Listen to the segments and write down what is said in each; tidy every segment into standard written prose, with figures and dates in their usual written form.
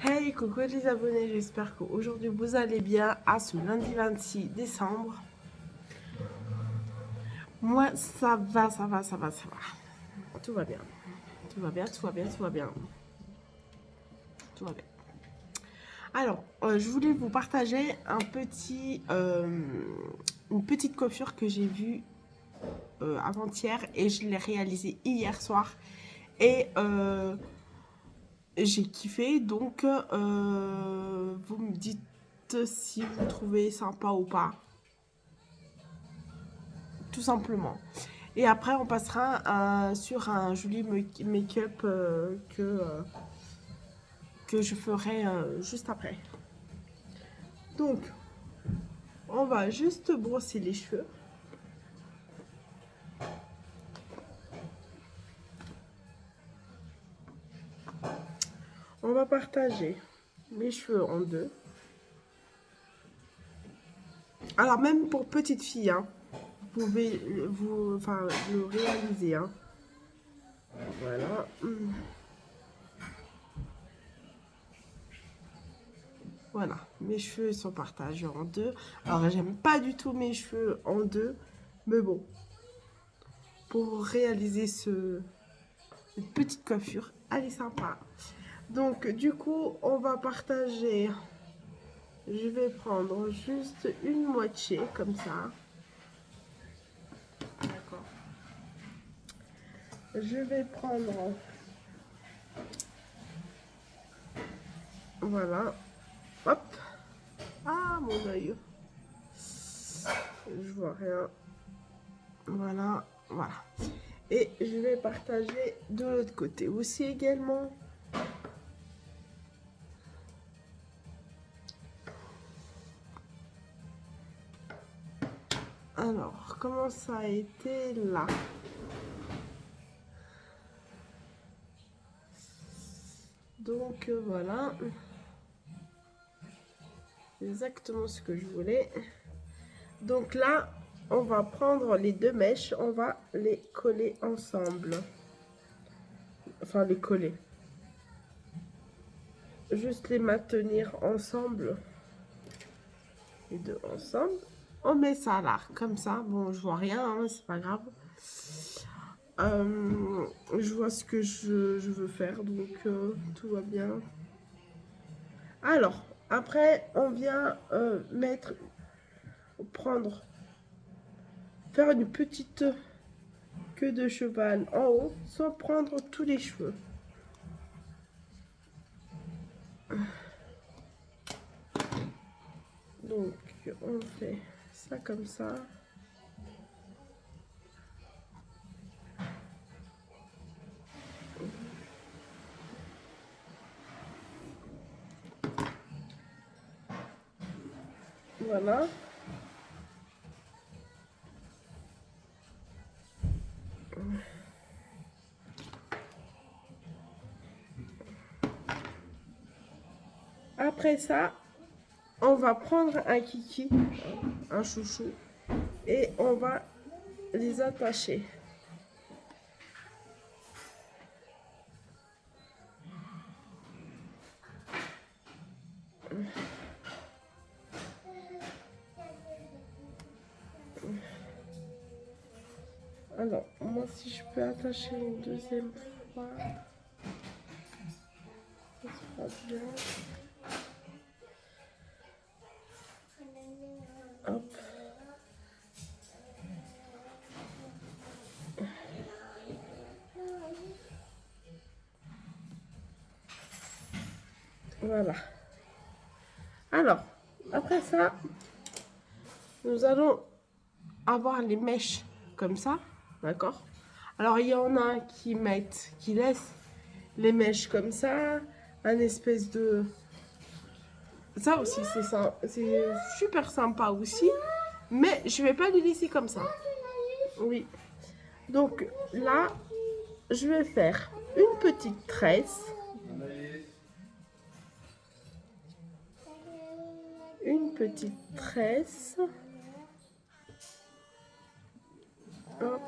Hey, coucou les abonnés, j'espère qu'aujourd'hui vous allez bien à ce lundi 26 décembre. Moi, ça va. Tout va bien. Tout va bien. Alors, je voulais vous partager une petite coiffure que j'ai vue avant-hier et je l'ai réalisée hier soir. Et j'ai kiffé, donc vous me dites si vous trouvez sympa ou pas, tout simplement. Et après, on passera sur un joli make-up que je ferai juste après. Donc, on va juste brosser les cheveux. On va partager mes cheveux en deux. Alors, même pour petite fille, hein, vous pouvez le réaliser. Hein. Voilà. Voilà, mes cheveux sont partagés en deux. Alors, j'aime pas du tout mes cheveux en deux, mais bon, pour réaliser cette petite coiffure, elle est sympa. Donc, du coup, on va partager. Je vais prendre juste une moitié, comme ça. D'accord. Je vais prendre... Voilà. Hop. Ah, mon œil. Je vois rien. Voilà. Et je vais partager de l'autre côté aussi également. Alors, comment ça a été là? Donc voilà. Exactement ce que je voulais. Donc là, on va prendre les deux mèches, on va les coller ensemble. Enfin, les coller. Juste les maintenir ensemble. Les deux ensemble. On met ça là, comme ça. Bon, je vois rien, hein, c'est pas grave. Je vois ce que je veux faire, donc tout va bien. Alors, après, on vient faire une petite queue de cheval en haut, sans prendre tous les cheveux. Donc, on fait ça comme ça. Voilà. Après ça, on va prendre un kiki, un chouchou, et on va les attacher. Alors, moi, si je peux attacher une deuxième fois, ça sera bien. Hop. Voilà. Alors, après ça, nous allons avoir les mèches comme ça, d'accord? Alors, il y en a qui laissent les mèches comme ça, un espèce de... Ça aussi, c'est super sympa aussi, mais je vais pas les laisser comme ça. Oui. Donc là, je vais faire une petite tresse. Une petite tresse. Hop.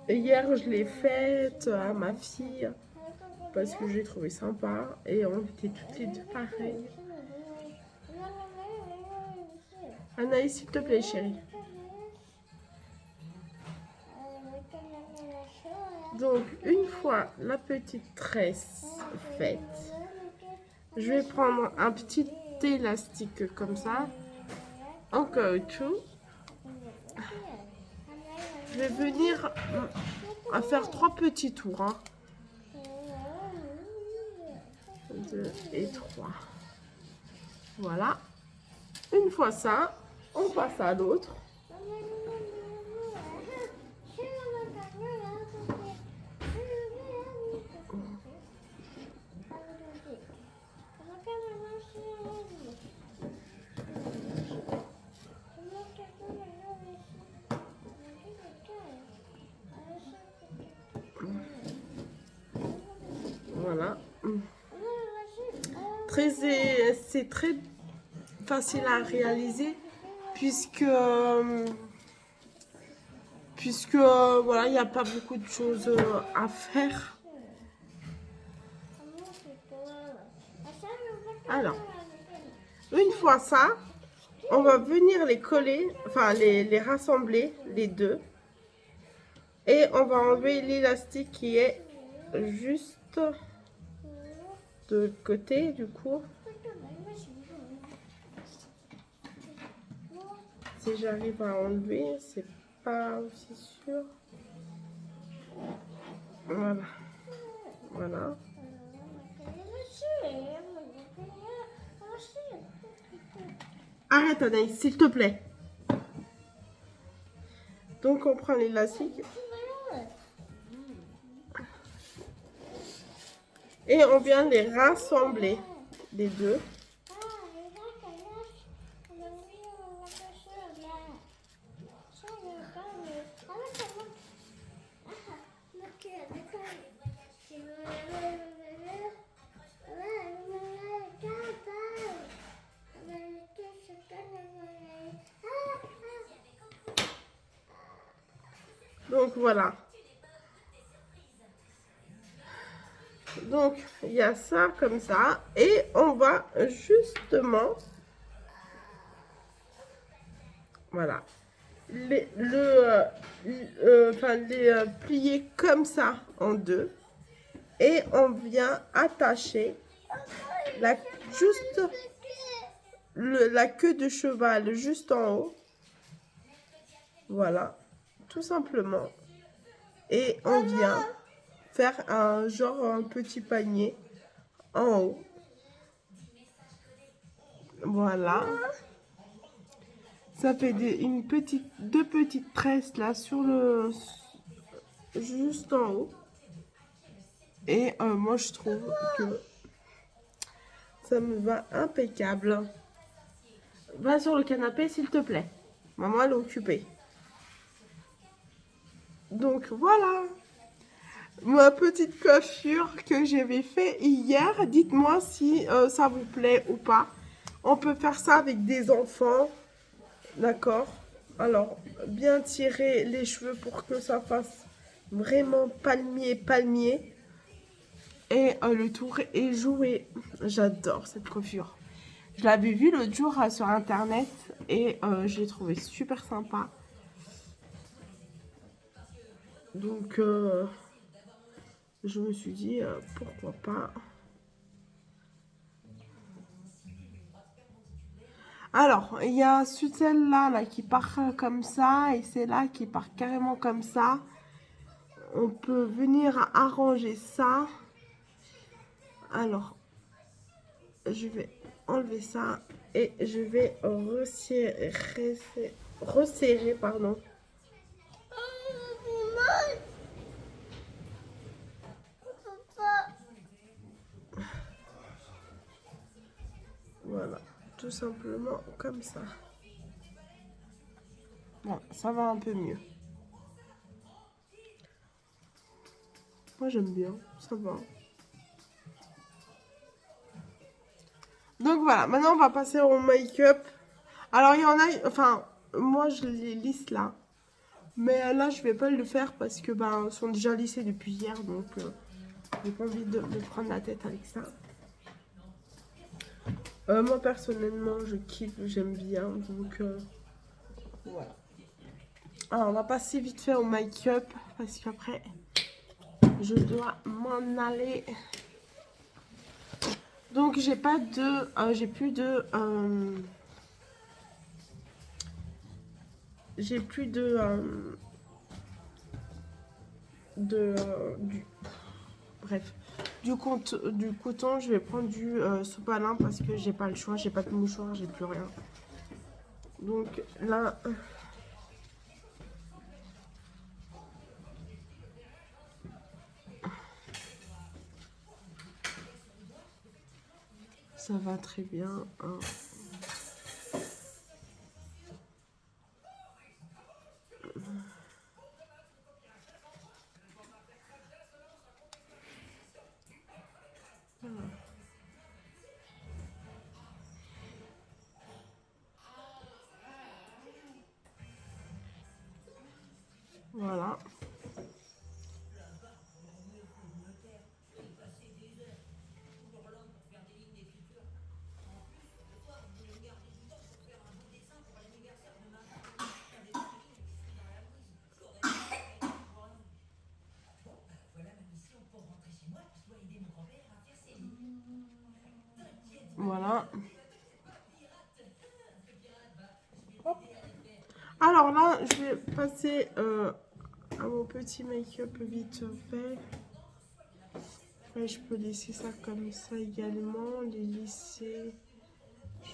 Hier, je l'ai faite à ma fille parce que j'ai trouvé sympa et on était toutes les deux pareilles. Anaïs, s'il te plaît, chérie. Donc, une fois la petite tresse faite, je vais prendre un petit élastique comme ça, en caoutchouc. Je vais venir à faire 3 petits tours. 2 et 3. Voilà. Une fois ça, on passe à l'autre. Voilà. C'est très facile à réaliser puisque voilà, il n'y a pas beaucoup de choses à faire. Alors, une fois ça, on va venir les coller, enfin les rassembler, les deux. Et on va enlever l'élastique qui est juste de l'autre côté, du coup. Si j'arrive à enlever, c'est pas aussi sûr. Voilà. Voilà. Arrête Anaïs, s'il te plaît. Donc on prend l'élastique. Et on vient les rassembler, les deux. Donc voilà. Donc il y a ça comme ça. Et on va justement, voilà, les plier comme ça en deux. Et on vient attacher juste la queue de cheval juste en haut. Voilà, tout simplement. Et on vient faire un petit panier en haut. Voilà. Ça fait deux petites tresses là juste en haut. Et moi je trouve que ça me va impeccable. Va sur le canapé s'il te plaît. Maman elle est occupée. Donc voilà. Ma petite coiffure que j'avais fait hier. Dites-moi si ça vous plaît ou pas. On peut faire ça avec des enfants. D'accord. Alors, bien tirer les cheveux pour que ça fasse vraiment palmier. Et le tour est joué. J'adore cette coiffure. Je l'avais vue l'autre jour sur internet et je l'ai trouvé super sympa. Donc, je me suis dit, pourquoi pas. Alors, il y a celle-là là, qui part comme ça et celle-là qui part carrément comme ça. On peut venir arranger ça. Alors, je vais enlever ça et je vais resserrer, pardon. Voilà, tout simplement comme ça. Bon, ça va un peu mieux. Moi, j'aime bien, ça va. Donc voilà, maintenant on va passer au make-up. Alors il y en a, enfin, moi je les lisse là. Mais là, je vais pas le faire parce que ben, ils sont déjà lissés depuis hier, donc j'ai pas envie de me prendre la tête avec ça. Moi, personnellement, je kiffe, j'aime bien, donc voilà. Alors, on va passer vite fait au make-up parce qu'après, je dois m'en aller. Donc, j'ai pas de... j'ai plus de... j'ai plus de... bref. Du coton, je vais prendre du sopalin parce que j'ai pas le choix. J'ai pas de mouchoir, j'ai plus rien. Donc là... ça va très bien. Hein. Voilà. Voilà. Hop. Alors là, je vais passer à mon petit make-up vite fait. Ouais, je peux laisser ça comme ça également. Les lisser.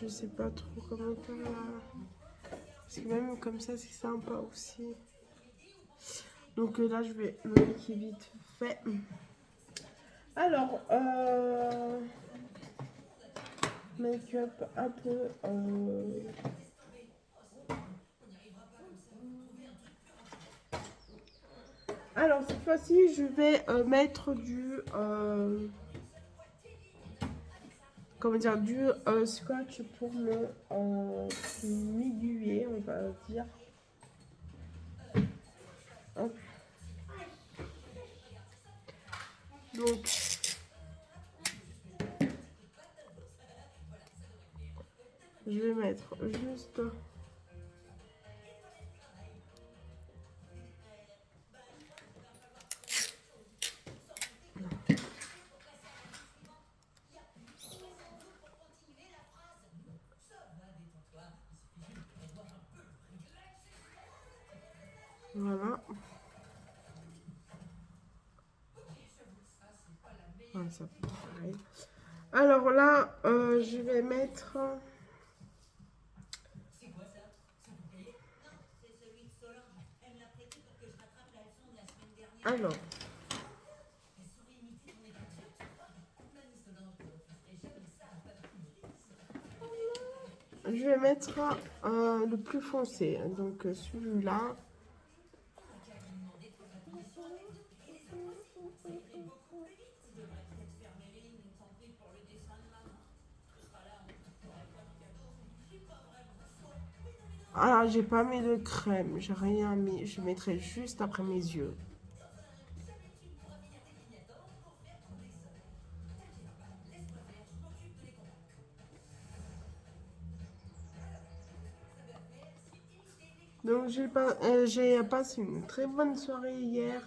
Je sais pas trop comment faire là. Parce que même comme ça, c'est sympa aussi. Donc là, je vais me maquiller vite fait. Alors, make-up un peu... Alors, cette fois-ci, je vais mettre du... comment dire, du scotch pour me m'aiguiller, on va dire. Hop. Donc, je vais mettre juste... Voilà. Voilà, ça fait pareil. Alors là, je vais mettre... Alors, je vais mettre le plus foncé, donc celui-là. Alors, j'ai pas mis de crème, j'ai rien mis, je mettrai juste après mes yeux. Donc, j'ai passé une très bonne soirée hier.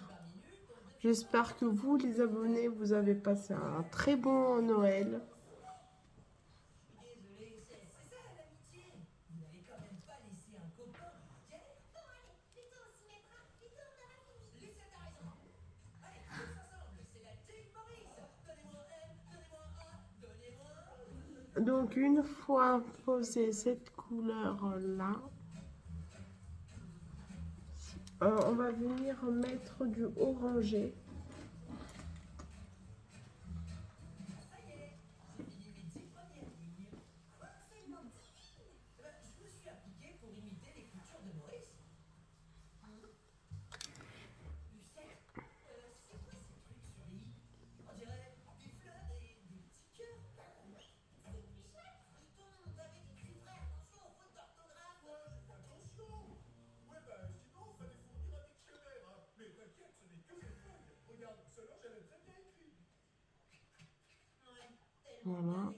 J'espère que vous, les abonnés, vous avez passé un très bon Noël. Donc, une fois posé cette couleur-là, on va venir mettre du orangé. Voilà.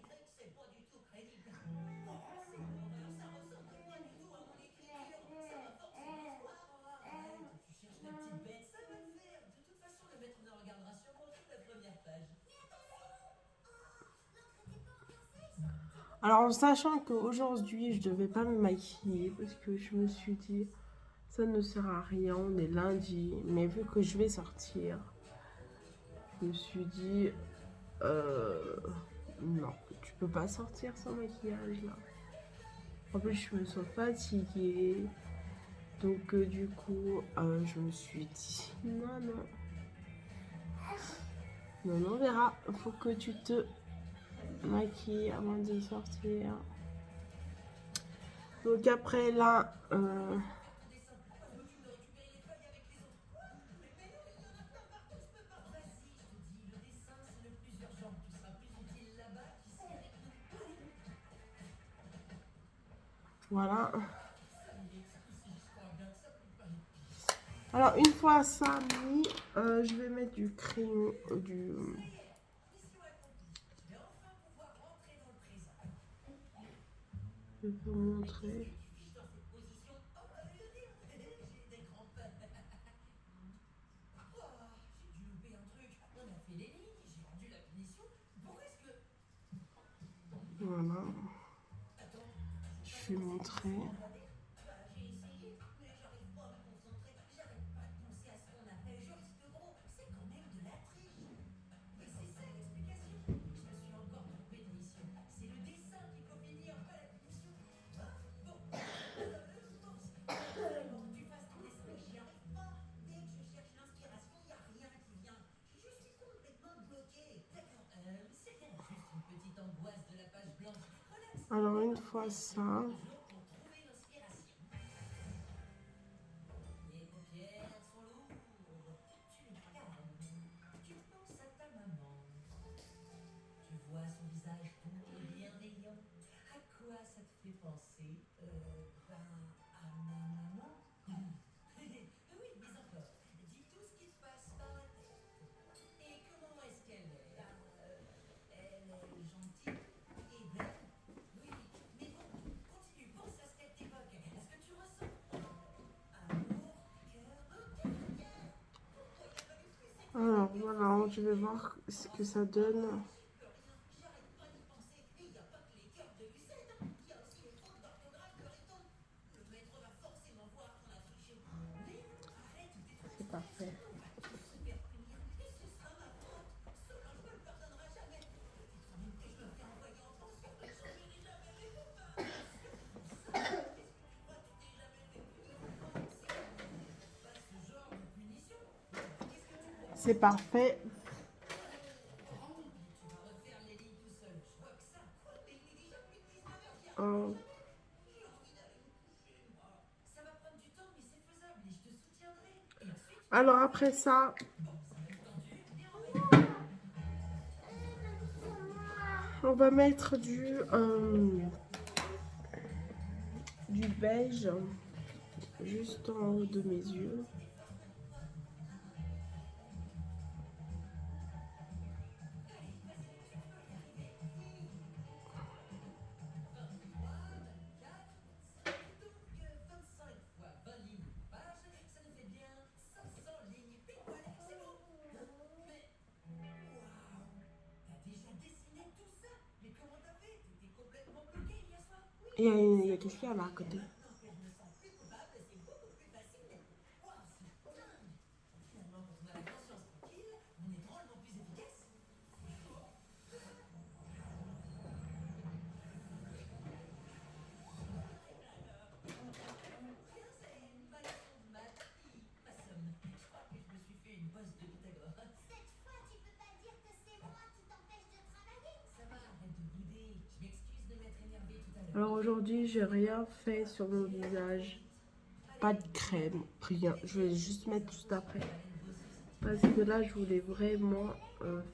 Alors, en sachant qu'aujourd'hui, je devais pas me maquiller parce que je me suis dit, ça ne sert à rien, on est lundi, mais vu que je vais sortir, je me suis dit, non, tu peux pas sortir sans maquillage là. En plus, je me sens fatiguée. Donc, du coup, je me suis dit, non, non. Non, non, on verra. Il faut que tu te maquilles avant de sortir. Donc, après là, voilà. Alors, une fois ça mis, je vais mettre du crayon, Je vais vous montrer. Voilà. Je vais montrer. Alors, une fois ça, alors voilà, je vais voir ce que ça donne. C'est parfait. C'est parfait. Euh, Alors après ça, on va mettre du beige juste en haut de mes yeux. Et il y a qu'est-ce qu'il y a là à côté? Alors aujourd'hui, j'ai rien fait sur mon visage. Pas de crème, rien. Je vais juste mettre juste après. Parce que là, je voulais vraiment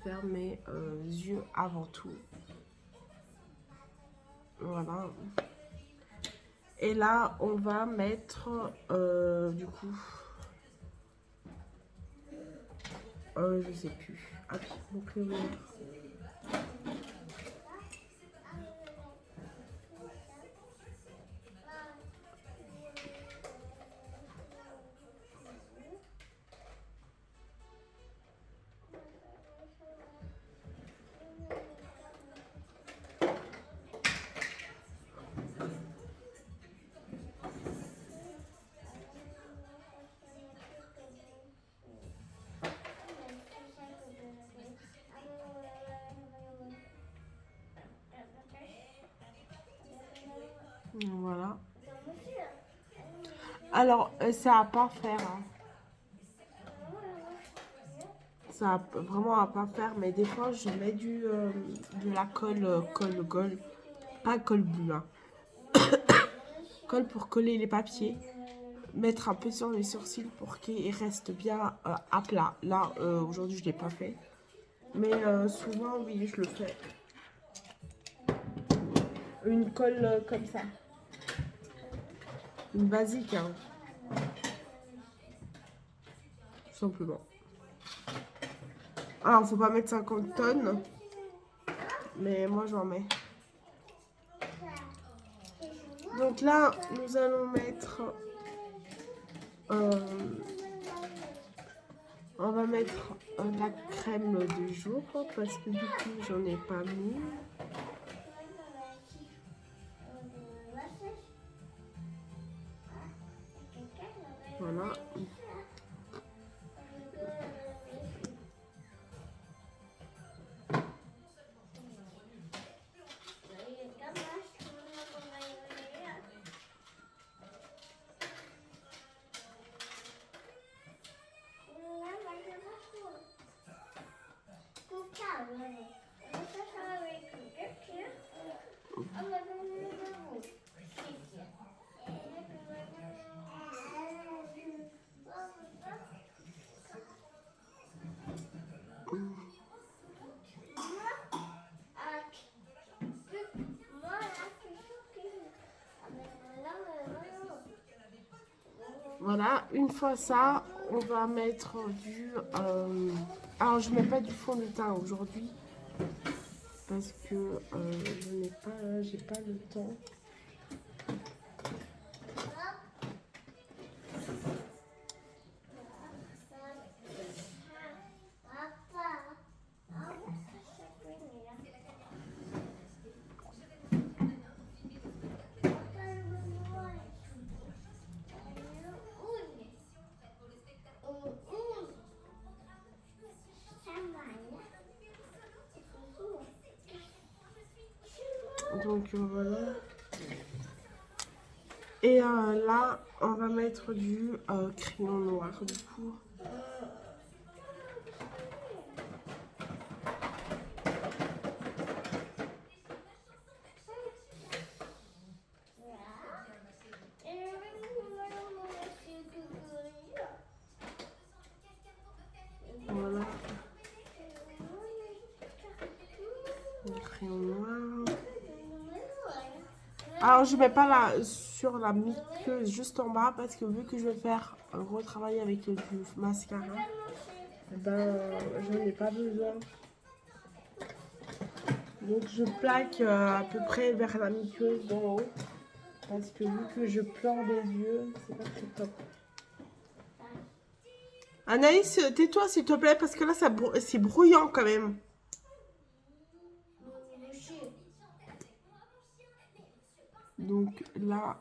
faire mes yeux avant tout. Voilà. Et là, on va mettre du coup, je sais plus. Ah oui, mon crayon. Alors, ça à pas faire. Hein. Ça vraiment à pas faire, mais des fois je mets de la colle, colle, pas colle bleue, hein. Colle pour coller les papiers, mettre un peu sur les sourcils pour qu'ils restent bien à plat. Là, aujourd'hui je l'ai pas fait, mais souvent oui je le fais. Une colle comme ça, une basique, hein, tout simplement. Alors faut pas mettre 50 tonnes, mais moi j'en mets. Donc là, nous allons mettre... on va mettre la crème du jour parce que du coup, j'en ai pas mis. Voilà. Voilà, une fois ça, on va mettre du... alors, je mets pas du fond de teint aujourd'hui parce que j'ai pas le temps. Donc voilà. Et là, on va mettre du crayon noir du coup. Voilà. Le crayon noir. Alors, je mets pas sur la muqueuse, juste en bas, parce que vu que je vais faire retravailler avec du mascara, ben, j'en ai pas besoin. Donc, je plaque à peu près vers la muqueuse d'en haut, parce que vu que je pleure des yeux, c'est pas très top. Anaïs, tais-toi s'il te plaît, parce que là, c'est brouillant quand même. Donc là,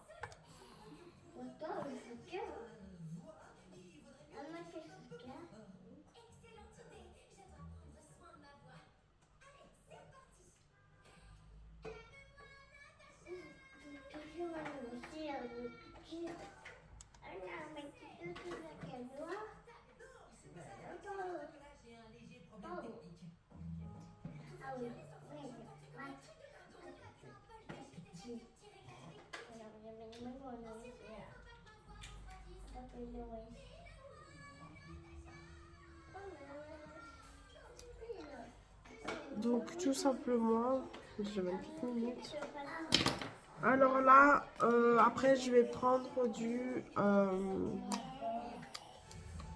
donc tout simplement, j'ai 28 minutes. Alors là, après je vais prendre du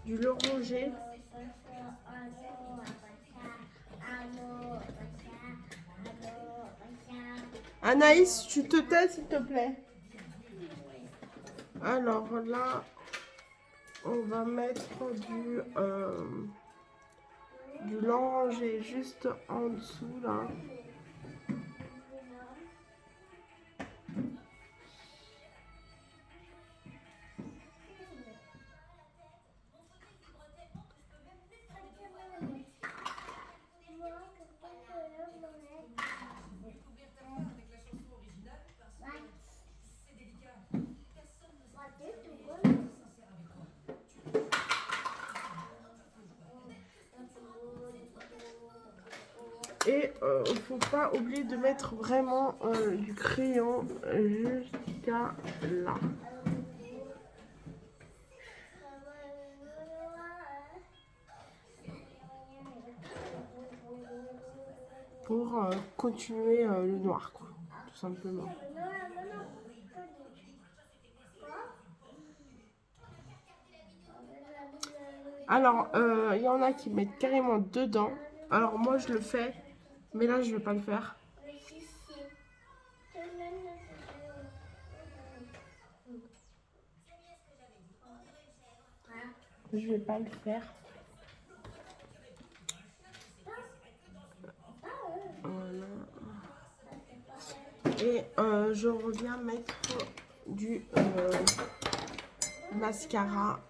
l'oranger. Anaïs, tu te tais s'il te plaît. Alors là, on va mettre du l'oranger juste en dessous là. faut pas oublier de mettre vraiment du crayon jusqu'à là. Pour continuer le noir, quoi, tout simplement. Alors, il y en a qui mettent carrément dedans. Alors, moi, je le fais, mais là, je vais pas le faire. Je vais pas le faire. Voilà. Et je reviens mettre du mascara,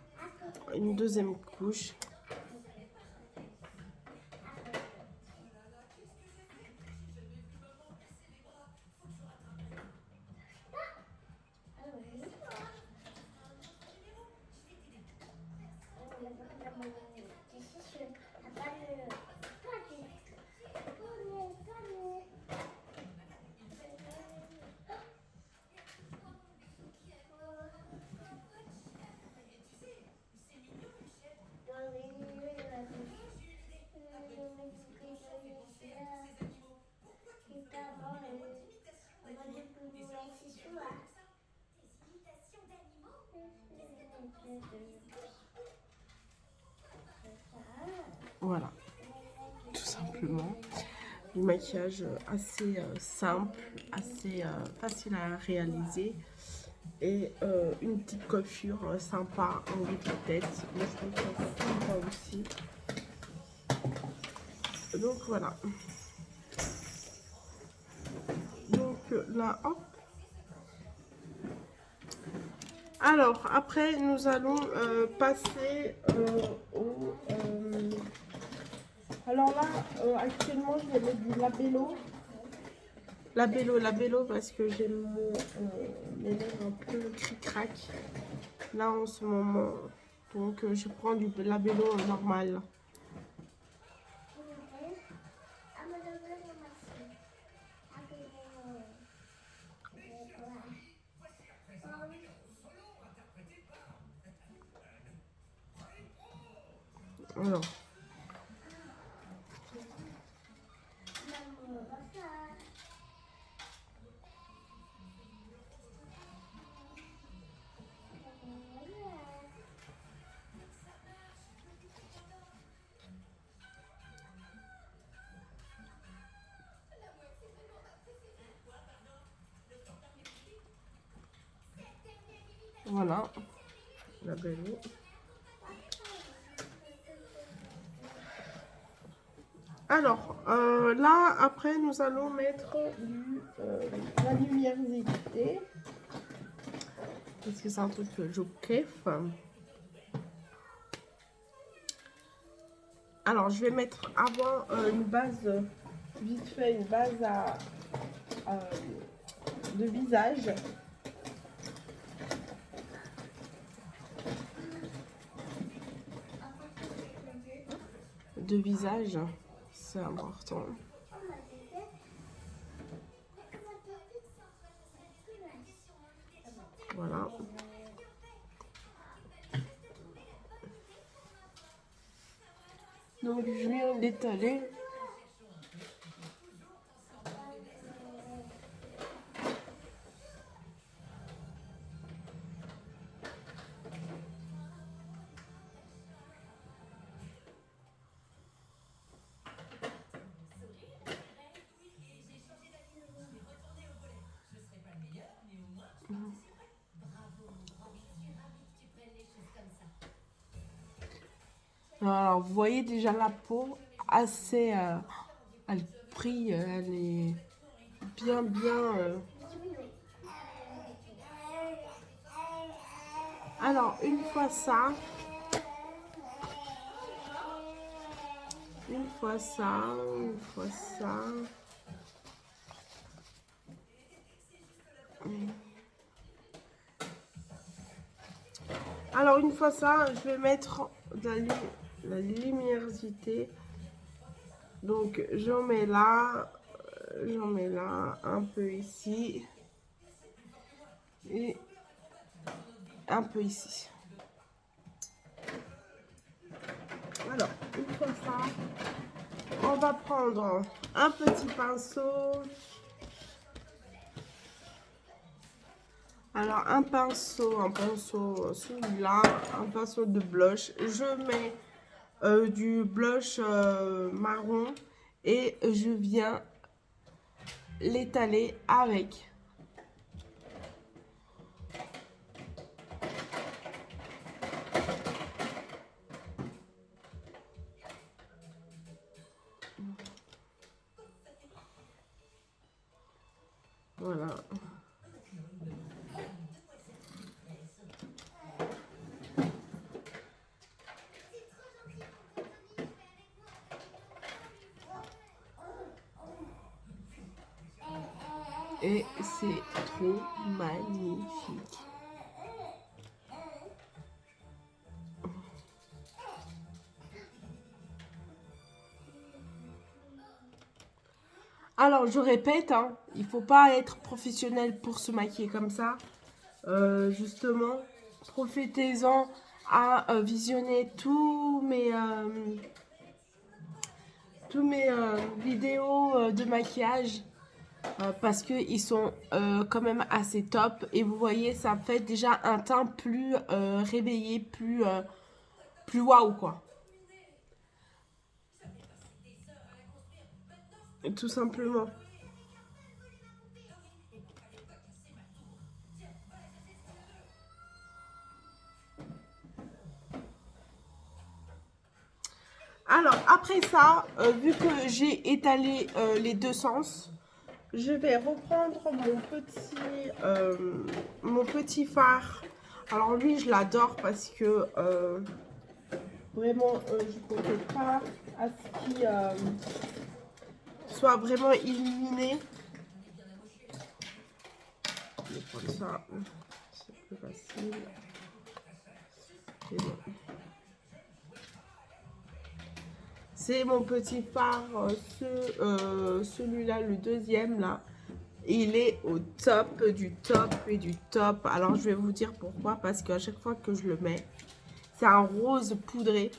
une deuxième couche. Voilà, tout simplement. Du maquillage assez simple, assez facile à réaliser. Et une petite coiffure sympa en bout de tête. Moi, je trouve ça sympa aussi. Donc voilà. Donc là, hop. Alors, après, nous allons passer au... alors là, actuellement, je vais mettre du labello. Labello, parce que j'ai mes lèvres un peu cric-crac, là, en ce moment. Donc, je prends du labello normal. Alors. Voilà, labello. Alors, là, après, nous allons mettre la luminosité. Parce que c'est un truc que je kiffe. Alors, je vais mettre avant une base, vite fait, une base de visage. C'est important. Voilà. Donc, je viens d'étaler. Alors, vous voyez déjà la peau assez... elle brille, elle est bien... Alors, une fois ça... Alors, une fois ça, je vais mettre la luminosité. Donc, j'en mets là. j'en mets là, un peu ici. Et un peu ici. Alors, une fois ça, on va prendre un petit pinceau. Alors, un pinceau celui-là, un pinceau de blush. Je mets du blush marron et je viens l'étaler avec. Voilà. Et c'est trop magnifique. Alors, je répète, hein, il faut pas être professionnel pour se maquiller comme ça. Justement, profitez-en à visionner tous mes vidéos de maquillage parce qu'ils sont quand même assez top. Et vous voyez, ça fait déjà un teint plus réveillé, plus waouh quoi. Tout simplement. Alors, après ça, vu que j'ai étalé les deux sens, je vais reprendre mon petit fard. Alors lui, je l'adore parce que vraiment, je ne comptais pas à ce qu'il soit vraiment illuminé. Je vais prendre ça, c'est plus facile. Et bon. C'est mon petit fard, celui-là, le deuxième là. Il est au top du top et du top. Alors je vais vous dire pourquoi. Parce qu'à chaque fois que je le mets, c'est un rose poudré.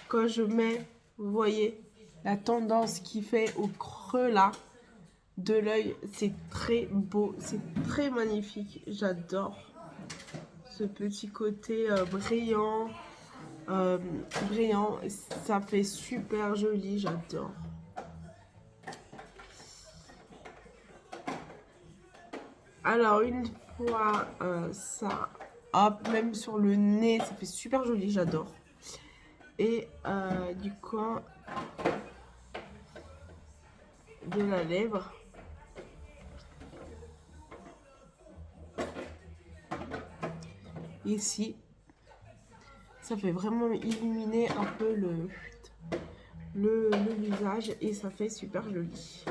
Quand je mets, vous voyez, la tendance qui fait au creux là de l'œil. C'est très beau, c'est très magnifique. J'adore ce petit côté brillant. Brillant, ça fait super joli, j'adore. Alors une fois ça, hop, même sur le nez, ça fait super joli, j'adore. Et du coin de la lèvre. Ici, ça fait vraiment illuminer un peu le visage et ça fait super joli.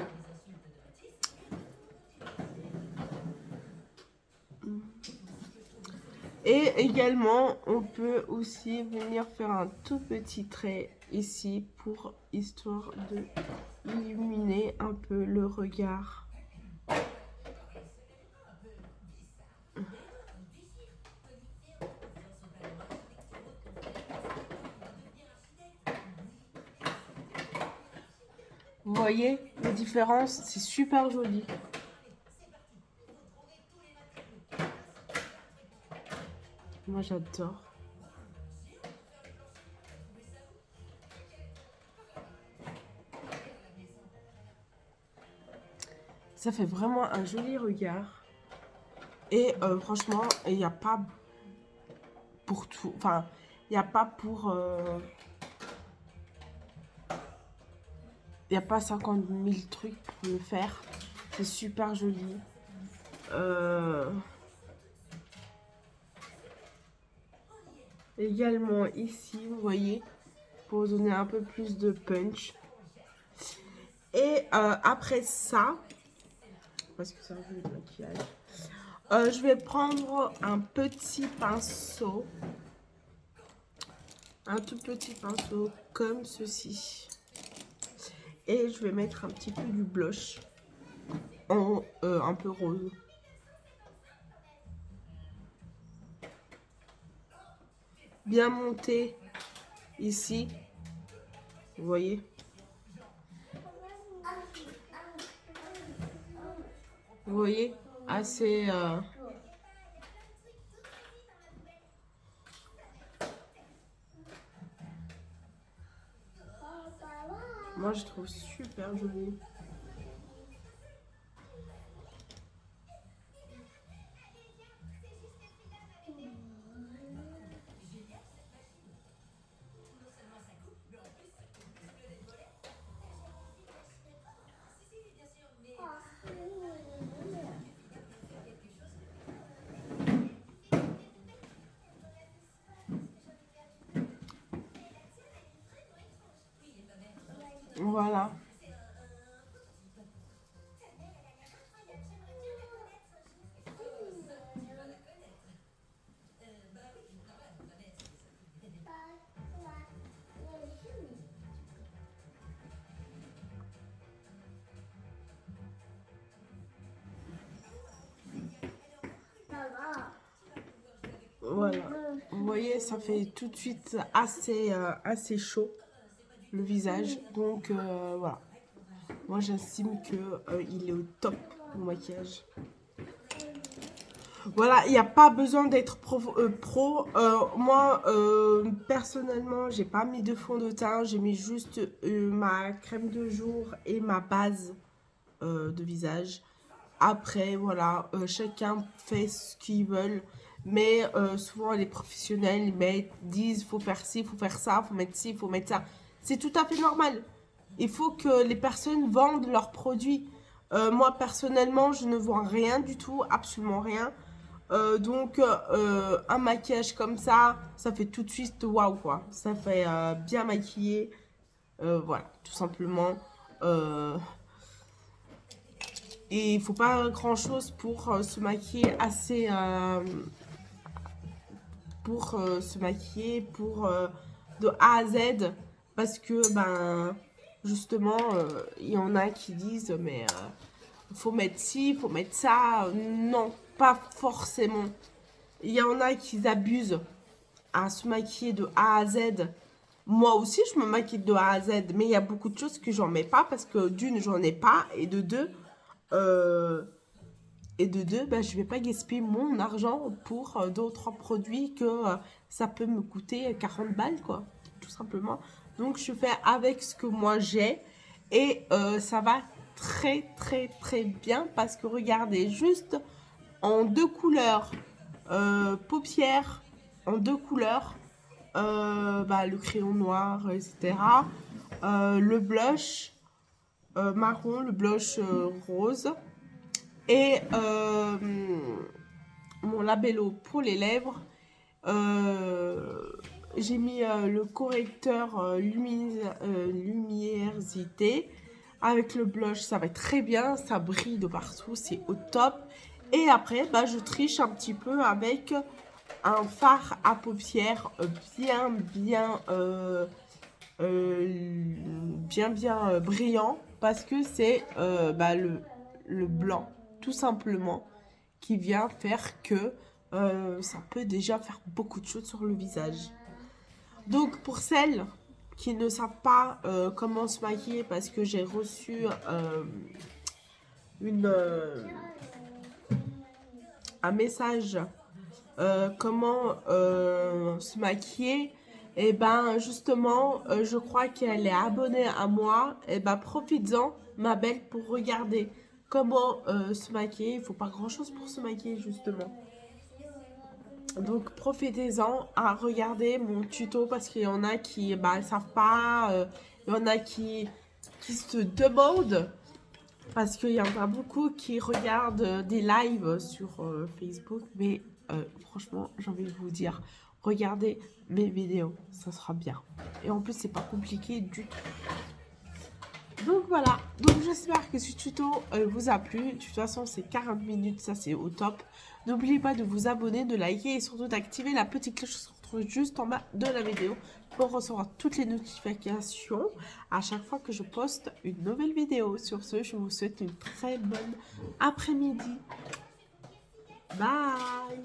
Et également, on peut aussi venir faire un tout petit trait ici pour histoire de illuminer un peu le regard. Vous voyez la différence, c'est super joli. Moi j'adore. Ça fait vraiment un joli regard. Et franchement, il n'y a pas pour tout. Enfin, il n'y a pas pour... Il n'y a pas 50 000 trucs pour le faire. C'est super joli. Également ici, vous voyez, pour donner un peu plus de punch. Et après ça, parce que c'est un peu de maquillage, je vais prendre un petit pinceau. Un tout petit pinceau comme ceci. Et je vais mettre un petit peu du blush. en un peu rose. Bien monté ici, vous voyez. Vous voyez, assez... Moi, je trouve super joli. Voilà. Voilà. Vous voyez, ça fait tout de suite assez chaud le visage. Donc voilà. Moi, j'estime que il est au top, mon maquillage. Voilà, il n'y a pas besoin d'être pro. Moi, personnellement, j'ai pas mis de fond de teint. J'ai mis juste ma crème de jour et ma base de visage. Après, voilà, chacun fait ce qu'ils veulent. Mais souvent, les professionnels disent, faut faire ci, faut faire ça, faut mettre ci, faut mettre ça. C'est tout à fait normal. Il faut que les personnes vendent leurs produits. Moi, personnellement, je ne vois rien du tout, absolument rien. Donc, un maquillage comme ça fait tout de suite waouh, quoi. Ça fait bien maquillé. Voilà, tout simplement. Et il faut pas grand chose pour se maquiller assez. De A à Z. Parce que, ben, justement, il y en a qui disent, mais faut mettre ci, faut mettre ça. Non, pas forcément. Il y en a qui abusent à se maquiller de A à Z. Moi aussi, je me maquille de A à Z, mais il y a beaucoup de choses que j'en mets pas parce que d'une, j'en ai pas, et de deux, ben, je vais pas gaspiller mon argent pour d'autres produits que ça peut me coûter 40 balles, quoi, tout simplement. Donc, je fais avec ce que moi j'ai et ça va très, très, très bien parce que regardez, juste en deux couleurs, paupières en deux couleurs, bah, le crayon noir, etc. Le blush marron, le blush rose et mon labello pour les lèvres. J'ai mis le correcteur luminosité. Avec le blush, ça va très bien, ça brille de partout, c'est au top. Et après, bah, je triche un petit peu avec un fard à paupières bien brillant parce que c'est bah, le blanc, tout simplement, qui vient faire que ça peut déjà faire beaucoup de choses sur le visage. Donc, pour celles qui ne savent pas comment se maquiller, parce que j'ai reçu un message comment se maquiller, et ben justement, je crois qu'elle est abonnée à moi, et ben profites-en, ma belle, pour regarder comment se maquiller. Il faut pas grand-chose pour se maquiller, justement. Donc profitez-en à regarder mon tuto parce qu'il y en a qui ne savent pas, il y en a qui se demandent parce qu'il y en a beaucoup qui regardent des lives sur Facebook, mais franchement j'ai envie de vous dire, regardez mes vidéos, ça sera bien. Et en plus c'est pas compliqué du tout. Donc voilà, donc j'espère que ce tuto vous a plu. De toute façon c'est 40 minutes, ça c'est au top. N'oubliez pas de vous abonner, de liker et surtout d'activer la petite cloche. trouve juste en bas de la vidéo pour recevoir toutes les notifications à chaque fois que je poste une nouvelle vidéo. Sur ce, je vous souhaite une très bonne après-midi. Bye!